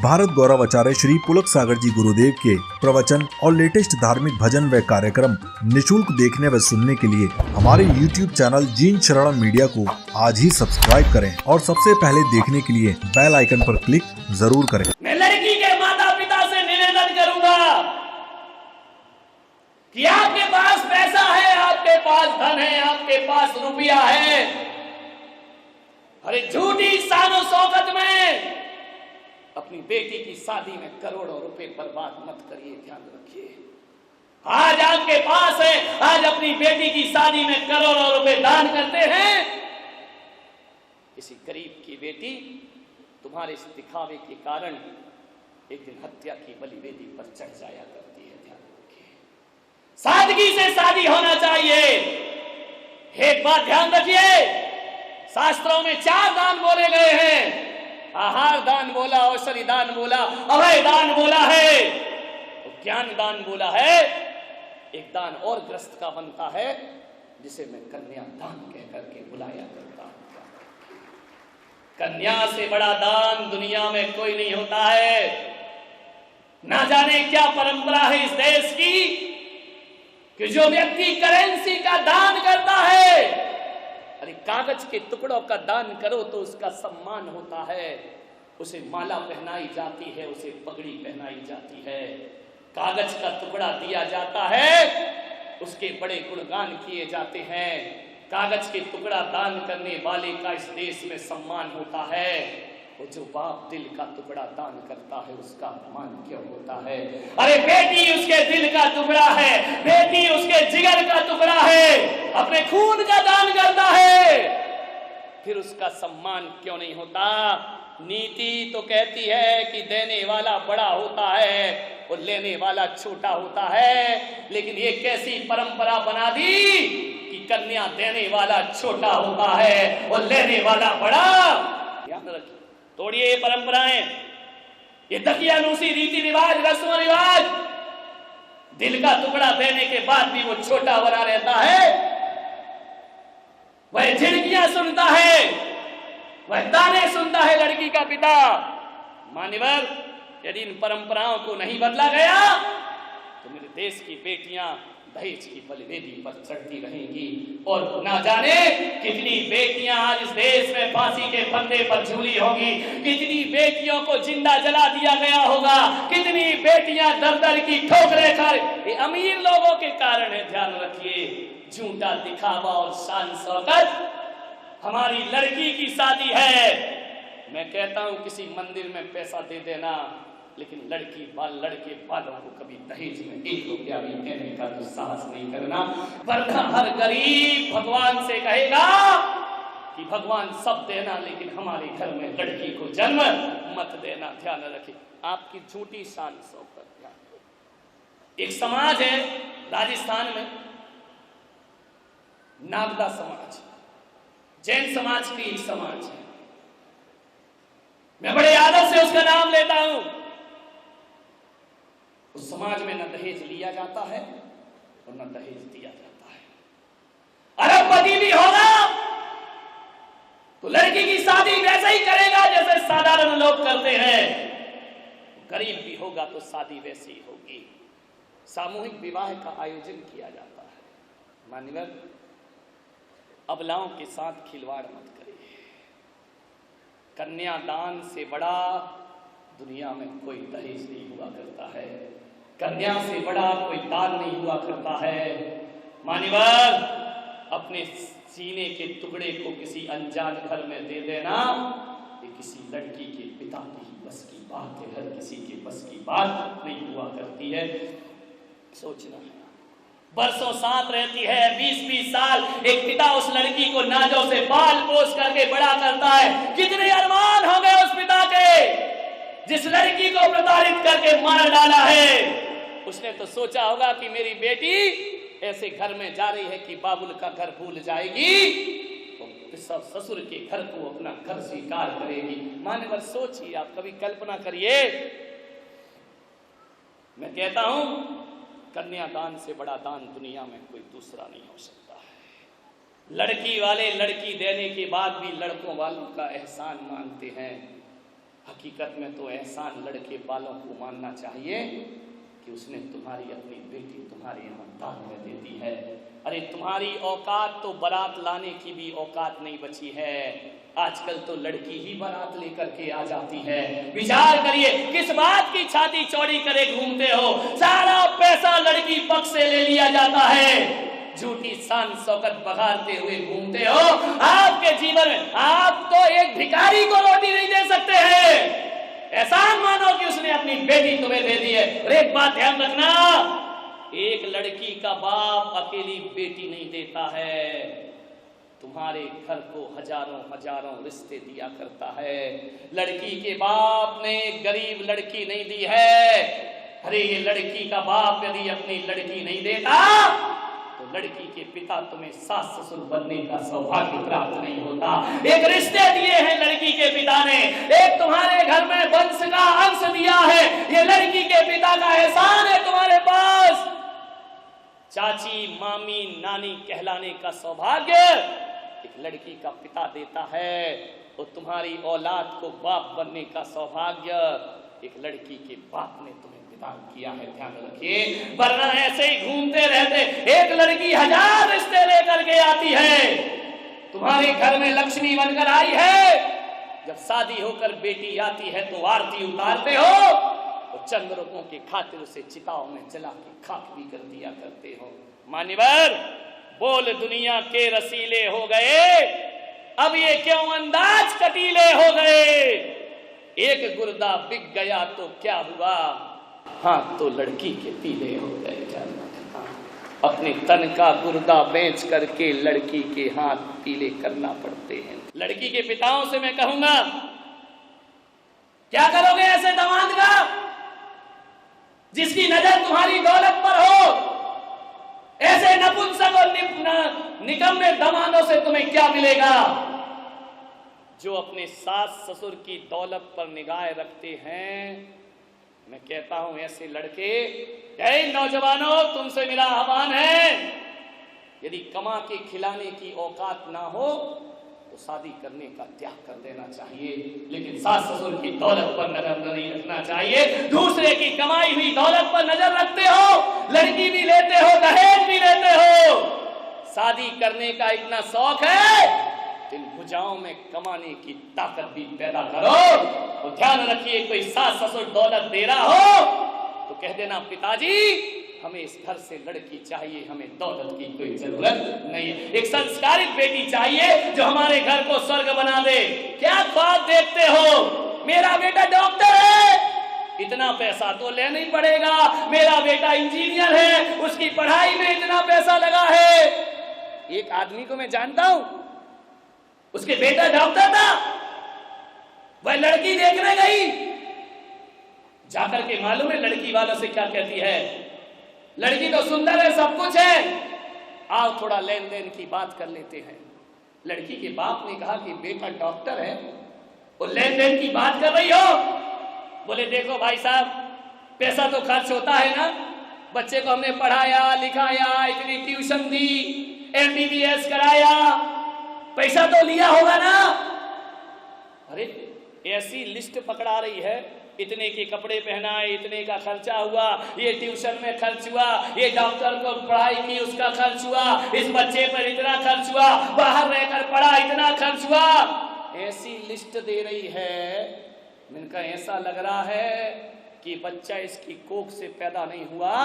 भारत गौरव आचार्य श्री पुलक सागर जी गुरुदेव के प्रवचन और लेटेस्ट धार्मिक भजन व कार्यक्रम निशुल्क देखने व सुनने के लिए हमारे YouTube चैनल जीन शरण मीडिया को आज ही सब्सक्राइब करें और सबसे पहले देखने के लिए बेल आइकन पर क्लिक जरूर करें। मैं लड़की के माता पिता से निवेदन करूंगा कि आपके पास पैसा है, आपके पास धन है, आपके पास रुपया है, अरे झूठी शानो शौकत में अपनी बेटी की शादी में करोड़ों रुपए बर्बाद मत करिए, ध्यान रखिए। आज आपके पास है, आज अपनी बेटी की शादी में करोड़ों रुपए दान करते हैं, किसी गरीब की बेटी तुम्हारे इस दिखावे के कारण एक दिन हत्या की बलिवेदी पर चढ़ जाया करती है, ध्यान रखिए। सादगी से शादी होना चाहिए। एक बात ध्यान रखिए, शास्त्रों में 4 दान बोले गए हैं। आहार दान बोला, औषधि दान बोला, अभय दान बोला है, ज्ञान दान बोला है। एक दान और ग्रस्त का बनता है जिसे मैं कन्या दान कह करके बुलाया करता हूं। कन्या से बड़ा दान दुनिया में कोई नहीं होता है। ना जाने क्या परंपरा है इस देश की कि जो व्यक्ति करेंसी का दान करता है, अरे कागज के टुकड़ों का दान करो तो उसका सम्मान होता है, उसे माला पहनाई जाती है, उसे पगड़ी पहनाई जाती है। कागज का टुकड़ा दिया जाता है, उसके बड़े गुणगान किए जाते हैं। कागज के टुकड़ा दान करने वाले का इस देश में सम्मान होता है, और जो बाप दिल का टुकड़ा दान करता है उसका अपमान क्यों होता है? अरे बेटी उसके दिल का टुकड़ा है, बेटी उसके जिगर का टुकड़ा है, अपने खून का दान करता है, फिर उसका सम्मान क्यों नहीं होता? नीति तो कहती है कि देने वाला बड़ा होता है और लेने वाला छोटा होता है, लेकिन ये कैसी परंपरा बना दी कि कन्या देने वाला छोटा होता है और लेने वाला बड़ा। ध्यान रखिए, तोड़िए ये परंपराएं, ये दकियानूसी रीति रिवाज, रस्म रिवाज। दिल का टुकड़ा देने के बाद भी वो छोटा बना रहता है, वह झिड़कियां सुनता है, वह ताने सुनता है लड़की का पिता। मान्यवर, यदि इन परंपराओं को नहीं बदला गया तो मेरे देश की बेटियां दहेज की बलिवेदी पर चढ़ती रहेंगी, और ना जाने कितनी बेटियां आज इस देश में फांसी के फंदे पर झूली होगी, कितनी बेटियों को जिंदा जला दिया गया होगा, कितनी बेटियां दर-दर की ठोकरें खा रही। ये अमीर लोगों के कारण है, ध्यान रखिए। झूठा दिखावा और शान शौकत। हमारी लड़की की शादी है, मैं कहता हूं किसी मंदिर में पैसा दे देना, लेकिन लड़के वालों को कभी दहेज में 1 रुपया भी देने का तो साहस नहीं करना, वरना हर गरीब भगवान से कहेगा कि भगवान सब देना लेकिन हमारे घर में लड़की को जन्म मत देना। ध्यान रखिए, आपकी झूठी शान शौकत। एक समाज है राजस्थान में, नागदा समाज, जैन समाज की एक समाज है। मैं बड़े आदर से उसका नाम लेता हूं। उस समाज में न दहेज लिया जाता है और न दहेज दिया जाता है। अरबपति भी होगा तो लड़की की शादी वैसे ही करेगा जैसे साधारण लोग करते हैं, गरीब भी होगा तो शादी वैसी ही होगी। सामूहिक विवाह का आयोजन किया जाता है। मान्यवर, अबलाओं के साथ खिलवाड़ मत करिए। कन्यादान से बड़ा दुनिया में कोई दहेज नहीं हुआ करता है, कन्या से बड़ा कोई दान नहीं हुआ करता है। मान्यवर, अपने सीने के टुकड़े को किसी अनजान घर में दे देना, ये किसी लड़की के पिता की बस की बात है, हर किसी के बस की बात नहीं हुआ करती है। सोचना है, बरसों साथ रहती है, 20-20 साल एक पिता उस लड़की को नाजों से पाल पोस करके बड़ा करता है। कितने अरमान हो गए उस पिता के जिस लड़की को प्रताड़ित करके मार डाला है। उसने तो सोचा होगा कि मेरी बेटी ऐसे घर में जा रही है कि बाबुल का घर भूल जाएगी, तो ससुर के घर को अपना घर स्वीकार करेगी। मान्यवर, सोचिए, आप कभी कल्पना करिए। मैं कहता हूं कन्यादान से बड़ा दान दुनिया में कोई दूसरा नहीं हो सकता है। लड़की वाले लड़की देने के बाद भी लड़कों वालों का एहसान मानते हैं। हकीकत में तो एहसान लड़के वालों को मानना चाहिए कि उसने तुम्हारी अपनी बेटी तुम्हारे यहाँ दान में दे दी है। अरे तुम्हारी औकात तो बारात लाने की भी औकात नहीं बची है। आजकल तो लड़की ही बारात लेकर के आ जाती है। विचार करिए किस बात की छाती चौड़ी करे घूमते हो। सारा पैसा लड़की पक्ष से ले लिया जाता है। झूठी शान शौकत बघारते हुए घूमते हो। आपके जीवन में आप तो एक भिखारी को रोटी नहीं दे सकते हैं। एहसान मानो कि उसने अपनी बेटी तुम्हें दे दी है। और एक बात ध्यान रखना, एक लड़की का बाप अकेली बेटी नहीं देता है, तुम्हारे घर को हजारों हजारों रिश्ते दिया करता है। लड़की के बाप ने गरीब लड़की नहीं दी है। अरे ये लड़की का बाप यदि अपनी लड़की नहीं देता तो लड़की के पिता तुम्हें सास ससुर बनने का सौभाग्य प्राप्त नहीं होता। एक रिश्ते दिए हैं लड़की के पिता ने, एक तुम्हारे घर में वंश का अंश दिया है। ये लड़की के पिता का एहसान है तुम्हारे पास। चाची मामी नानी कहलाने का सौभाग्य एक लड़की का पिता देता है, और तुम्हारी औलाद को बाप बनने का सौभाग्य एक लड़की के बाप ने तुम्हें प्रदान किया है। ध्यान रखिए, वरना ऐसे ही घूमते रहते। एक लड़की हजार रिश्ते लेकर के आती है, तुम्हारे घर में लक्ष्मी बनकर आई है। जब शादी होकर बेटी आती है तो आरती उतारते हो और चंद रुपयों की खातिर उसे चिताओं में जला के खाक भी कर दिया करते हो। मान्यवर बोल दुनिया के रसीले हो गए, अब ये क्यों अंदाज कटीले हो गए। एक गुर्दा बिक गया तो क्या हुआ, हाँ तो लड़की के पीले हो गए। अपने तन का गुर्दा बेच करके लड़की के हाथ पीले करना पड़ते हैं। लड़की के पिताओं से मैं कहूंगा, क्या करोगे ऐसे दामाद का जिसकी नजर तुम्हारी दौलत पर हो। ऐसे नपुंसक और निकम्मे दामादों से तुम्हें क्या मिलेगा। जो अपने सास ससुर की दौलत पर निगाह रखते हैं, मैं कहता हूं ऐसे लड़के, हे नौजवानों तुमसे मेरा आह्वान है, यदि कमा के खिलाने की औकात ना हो तो शादी करने का त्याग कर देना चाहिए, लेकिन सास ससुर की दौलत पर नजर नहीं रखना चाहिए। दूसरे की कमाई हुई दौलत पर नजर रखते हो, लड़की भी लेते हो, दहेज भी लेते हो, शादी करने का इतना शौक है, इन भुजाओं में कमाने की ताकत भी पैदा करो। और ध्यान रखिए, कोई सास ससुर दौलत दे रहा हो तो कह देना, पिताजी हमें इस घर से लड़की चाहिए, हमें दौलत की कोई जरूरत नहीं है। एक संस्कारित बेटी चाहिए जो हमारे घर को स्वर्ग बना दे। क्या ख्वाब देखते हो, मेरा बेटा डॉक्टर है, इतना पैसा तो लेना ही पड़ेगा। मेरा बेटा इंजीनियर है, उसकी पढ़ाई में इतना पैसा लगा है। एक आदमी को मैं जानता हूं, उसके बेटा डॉक्टर था, वह लड़की देखने गई, जाकर के मालूम है लड़की वालों से क्या कहती है, लड़की तो सुंदर है, सब कुछ है, आओ थोड़ा लेन देन की बात कर लेते हैं। लड़की के बाप ने कहा कि बेटा डॉक्टर है और लेन देन की बात कर रही हो। बोले देखो भाई साहब, पैसा तो खर्च होता है ना, बच्चे को हमने पढ़ाया लिखाया, इतनी ट्यूशन दी, MBBS कराया, पैसा तो लिया होगा ना। अरे ऐसी लिस्ट पकड़ा रही है, इतने के कपड़े पहनाए, इतने का खर्चा हुआ, ये ट्यूशन में खर्च हुआ, ये डॉक्टर को पढ़ाई की उसका खर्च हुआ, इस बच्चे पर इतना खर्च हुआ, बाहर रहकर पढ़ा इतना खर्च हुआ, ऐसी लिस्ट दे रही है। इनका ऐसा लग रहा है कि बच्चा इसकी कोख से पैदा नहीं हुआ,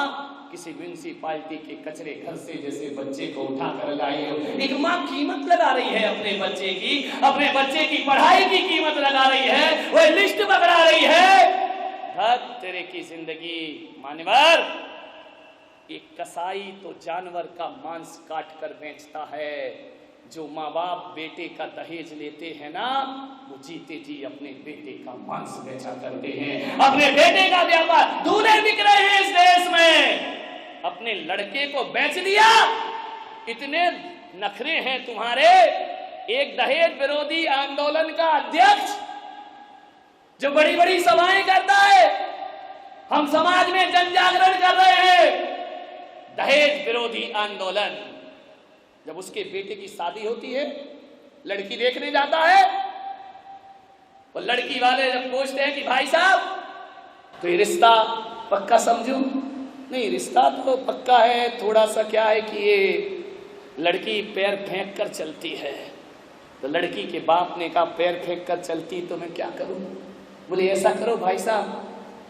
किसी म्यूनिसिपालिटी के कचरे घर से जैसे बच्चे को उठा कर लाई हो। एक माँ कीमत लगा रही है अपने बच्चे की, अपने बच्चे की पढ़ाई की कीमत लगा रही है, वह लिस्ट पकड़ा रही है। धत तेरे की जिंदगी। मान्यवर, एक कसाई तो जानवर का मांस काट कर बेचता है, जो माँ बाप बेटे का दहेज लेते हैं ना, वो जीते जी अपने बेटे का मांस बेचा करते हैं, अपने बेटे का व्यापार। दूल्हे बिक रहे हैं इस देश में, अपने लड़के को बेच दिया। इतने नखरे हैं तुम्हारे। एक दहेज विरोधी आंदोलन का अध्यक्ष जो बड़ी बड़ी सभाएं करता है, हम समाज में जन जागरण कर रहे हैं, दहेज विरोधी आंदोलन, जब उसके बेटे की शादी होती है, लड़की देखने जाता है, वो लड़की वाले जब पूछते हैं कि भाई साहब तो ये रिश्ता पक्का समझूं? नहीं, रिश्ता तो पक्का है, थोड़ा सा क्या है कि ये लड़की पैर फेंक कर चलती है। तो लड़की के बाप ने कहा पैर फेंक कर चलती तो मैं क्या करूं? बोले ऐसा करो भाई साहब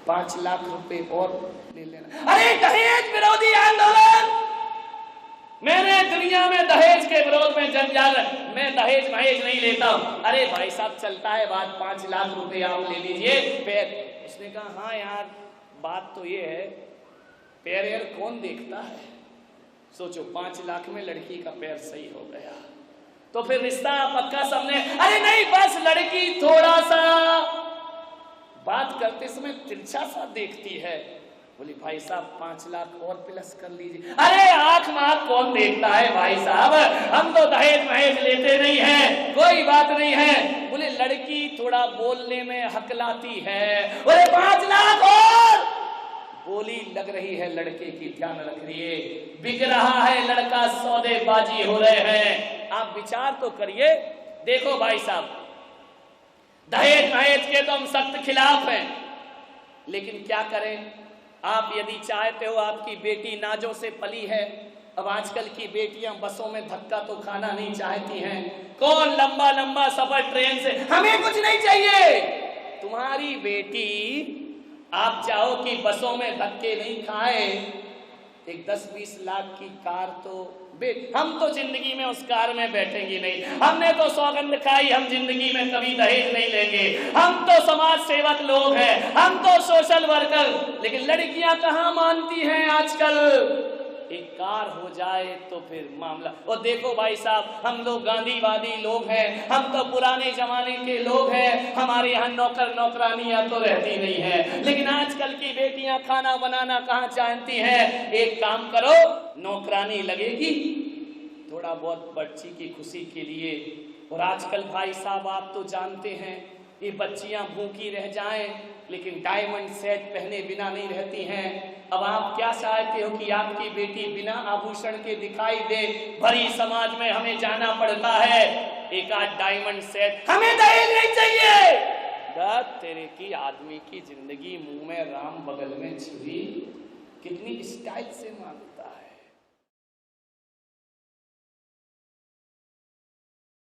5 लाख रुपए और ले लेना। अरे दहेज विरोधी आंदोलन, मैंने दुनिया में दहेज के विरोध में जंजाल, मैं दहेज महेज नहीं लेता हूं। अरे भाई साहब चलता है बात, 5 लाख रुपए आप ले लीजिए पैर। उसने कहा हाँ यार बात तो ये है, पैर यार कौन देखता है? सोचो 5 लाख में लड़की का पैर सही हो गया तो फिर रिश्ता पक्का सबने। अरे नहीं, बस लड़की थोड़ा सा बात करते समय तिरछा सा देखती है। बोली भाई साहब 5 लाख और प्लस कर लीजिए। अरे आंख मार कौन देखता है भाई साहब, हम तो दहेज महेज लेते नहीं हैं, कोई बात नहीं है। बोले लड़की थोड़ा बोलने में हकलाती है। बोले 5 लाख और। बोली लग रही है लड़के की, ध्यान रखिए, बिक रहा है लड़का, सौदेबाजी हो रहे हैं। आप विचार तो करिए। देखो भाई साहब दहेज महेज के तो हम सख्त खिलाफ हैं, लेकिन क्या करें, आप यदि चाहते हो, आपकी बेटी नाजों से पली है। अब आजकल की बेटियां बसों में धक्का तो खाना नहीं चाहती हैं। कौन लंबा लंबा सफर ट्रेन से, हमें कुछ नहीं चाहिए। तुम्हारी बेटी आप चाहो कि बसों में धक्के नहीं खाए, एक 10-20 लाख की कार तो हम तो जिंदगी में उस कार में बैठेंगे नहीं। हमने तो सौगंध खाई, हम जिंदगी में कभी दहेज नहीं लेंगे। हम तो समाज सेवक लोग हैं, हम तो सोशल वर्कर। लेकिन लड़कियां कहां मानती हैं आजकल। एक कार हो जाए तो फिर मामला। और देखो भाई साहब हम लोग गांधीवादी लोग हैं, हम तो पुराने जमाने के लोग हैं, हमारे यहाँ नौकर नौकरानियां तो रहती नहीं है। लेकिन आजकल की बेटियां खाना बनाना कहाँ जानती हैं। एक काम करो, नौकरानी लगेगी थोड़ा बहुत बच्ची की खुशी के लिए। और आजकल भाई साहब आप तो जानते हैं ये बच्चियां भूखी रह जाएं लेकिन डायमंड सेट पहने बिना नहीं रहती हैं। अब आप क्या चाहते हो कि आपकी बेटी बिना आभूषण के दिखाई दे? भरी समाज में हमें जाना पड़ता है, एक आध डायमंड सेट, हमें दहेज नहीं चाहिए। तेरे की आदमी की जिंदगी, मुंह में राम बगल में छुरी, कितनी स्टाइल से मांगता है।